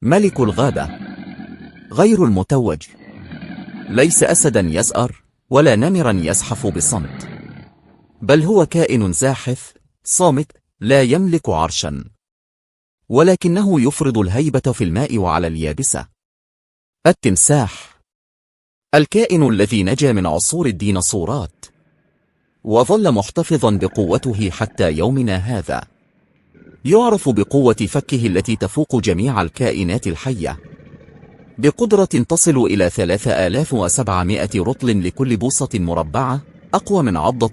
ملك الغابة، غير المتوج، ليس أسدا يزأر ولا نمرا يزحف بصمت، بل هو كائن زاحف صامت لا يملك عرشا، ولكنه يفرض الهيبة في الماء وعلى اليابسة. التمساح، الكائن الذي نجا من عصور الديناصورات وظل محتفظا بقوته حتى يومنا هذا. يعرف بقوة فكه التي تفوق جميع الكائنات الحية، بقدرة تصل إلى 3700 رطل لكل بوصة مربعة، أقوى من عضة